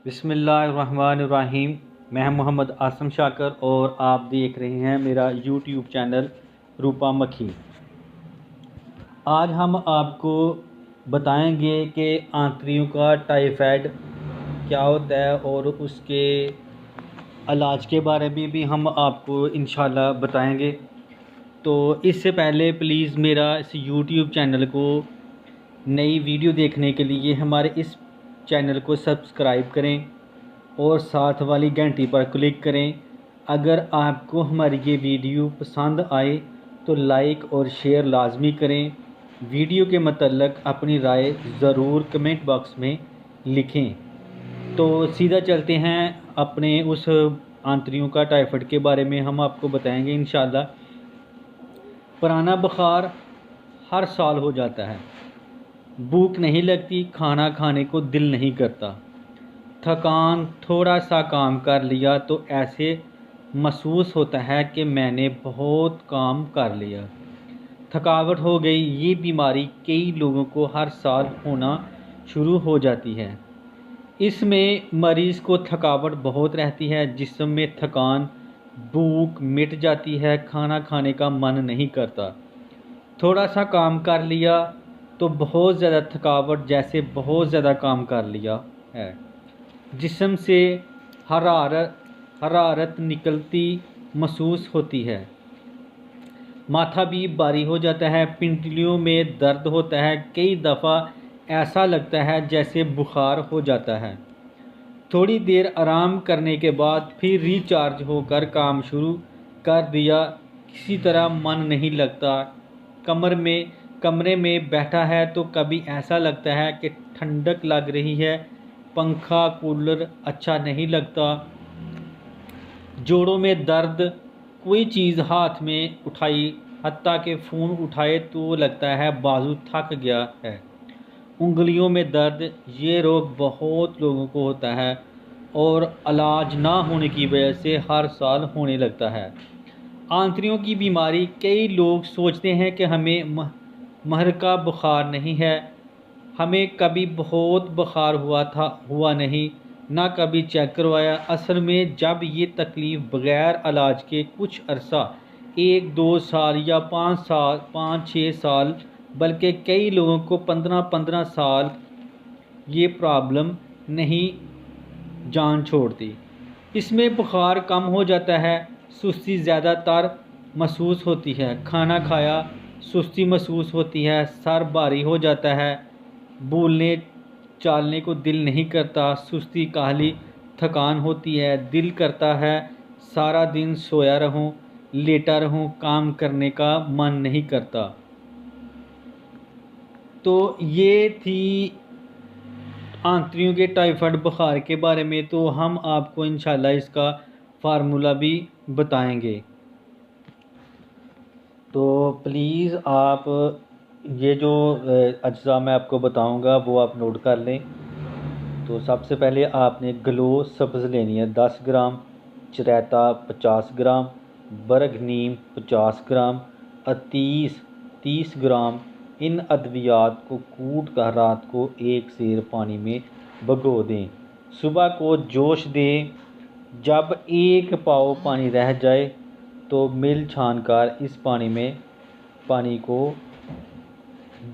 بسم اللہ الرحمن الرحیم۔ میں محمد آسم شاکر اور آپ دیکھ رہے ہیں میرا یوٹیوب چینل روپا مکھی۔ آج ہم آپ کو بتائیں گے کہ آنتریوں کا ٹائیفائڈ کیا ہوتا ہے اور اس کے علاج کے بارے میں بھی ہم آپ کو انشاءاللہ بتائیں گے۔ تو اس سے پہلے پلیز میرا اس یوٹیوب چینل کو نئی ویڈیو دیکھنے کے لیے ہمارے اس چینل کو سبسکرائب کریں اور ساتھ والی گھنٹی پر کلک کریں۔ اگر آپ کو ہماری یہ ویڈیو پسند آئے تو لائک اور شیئر لازمی کریں۔ ویڈیو کے متعلق اپنی رائے ضرور کمنٹ باکس میں لکھیں۔ تو سیدھا چلتے ہیں اپنے اس آنتریوں کا ٹائیفائڈ کے بارے میں ہم آپ کو بتائیں گے انشاءاللہ۔ پرانا بخار ہر سال ہو جاتا ہے، بھوک نہیں لگتی، کھانا کھانے کو دل نہیں کرتا، تھکان، تھوڑا سا کام کر لیا تو ایسے محسوس ہوتا ہے کہ میں نے بہت کام کر لیا، تھکاوٹ ہو گئی۔ یہ بیماری کئی لوگوں کو ہر سال ہونا شروع ہو جاتی ہے۔ اس میں مریض کو تھکاوٹ بہت رہتی ہے، جسم میں تھکان، بھوک مٹ جاتی ہے، کھانا کھانے کا من نہیں کرتا، تھوڑا سا کام کر لیا تو بہت زیادہ تھکاوٹ، جیسے بہت زیادہ کام کر لیا ہے۔ جسم سے حرارت نکلتی محسوس ہوتی ہے، ماتھا بھی بھاری ہو جاتا ہے، پنڈلیوں میں درد ہوتا ہے، کئی دفعہ ایسا لگتا ہے جیسے بخار ہو جاتا ہے۔ تھوڑی دیر آرام کرنے کے بعد پھر ریچارج ہو کر کام شروع کر دیا، کسی طرح من نہیں لگتا۔ کمرے میں بیٹھا ہے تو کبھی ایسا لگتا ہے کہ ٹھنڈک لگ رہی ہے، پنکھا کولر اچھا نہیں لگتا۔ جوڑوں میں درد، کوئی چیز ہاتھ میں اٹھائی، حتیٰ کہ فون اٹھائے تو لگتا ہے بازو تھک گیا ہے۔ انگلیوں میں درد، یہ روگ بہت لوگوں کو ہوتا ہے اور علاج نہ ہونے کی وجہ سے ہر سال ہونے لگتا ہے۔ آنتریوں کی بیماری، کئی لوگ سوچتے ہیں کہ ہمیں محرقہ بخار نہیں ہے، ہمیں کبھی بہت بخار ہوا نہیں، نہ کبھی چیک کروایا۔ اصل میں جب یہ تکلیف بغیر علاج کے کچھ عرصہ، 1-2 سال یا 5-6 سال، بلکہ کئی لوگوں کو 15 سال یہ پرابلم نہیں جان چھوڑتی۔ اس میں بخار کم ہو جاتا ہے، سستی زیادہ تر محسوس ہوتی ہے، کھانا کھایا سستی محسوس ہوتی ہے، سر بھاری ہو جاتا ہے، بولنے چالنے کو دل نہیں کرتا، سستی کاہلی تھکان ہوتی ہے، دل کرتا ہے سارا دن سویا رہوں، لیٹا رہوں، کام کرنے کا من نہیں کرتا۔ تو یہ تھی آنتریوں کے ٹائیفائڈ بخار کے بارے میں۔ تو ہم آپ کو انشاءاللہ اس کا فارمولہ بھی بتائیں گے۔ تو پلیز آپ یہ جو اجزاء میں آپ کو بتاؤں گا وہ آپ نوٹ کر لیں۔ تو سب سے پہلے آپ نے گلو سبز لینی ہے 10 گرام، چریتا 50 گرام، برگ نیم 50 گرام، عطیس 30 گرام۔ ان ادویات کو کوٹ کر رات کو 1 سیر پانی میں بھگو دیں، صبح کو جوش دیں۔ جب 1 پاؤ پانی رہ جائے تو مل چھان کر اس پانی کو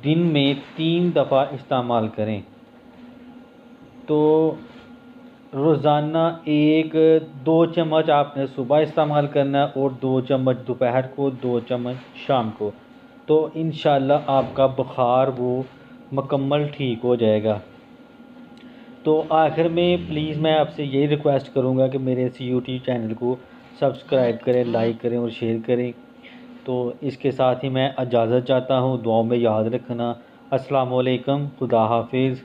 دن میں 3 دفعہ استعمال کریں۔ تو روزانہ 2 چمچ آپ نے صبح استعمال کرنا ہے اور 2 چمچ دوپہر کو، 2 چمچ شام کو۔ تو انشاءاللہ آپ کا بخار وہ مکمل ٹھیک ہو جائے گا۔ تو آخر میں پلیز میں آپ سے یہی ریکویسٹ کروں گا کہ میرے اس یوٹیوب چینل کو سبسکرائب کریں، لائک کریں اور شیئر کریں۔ تو اس کے ساتھ ہی میں اجازت چاہتا ہوں، دعاؤں میں یاد رکھنا۔ السلام علیکم، خدا حافظ۔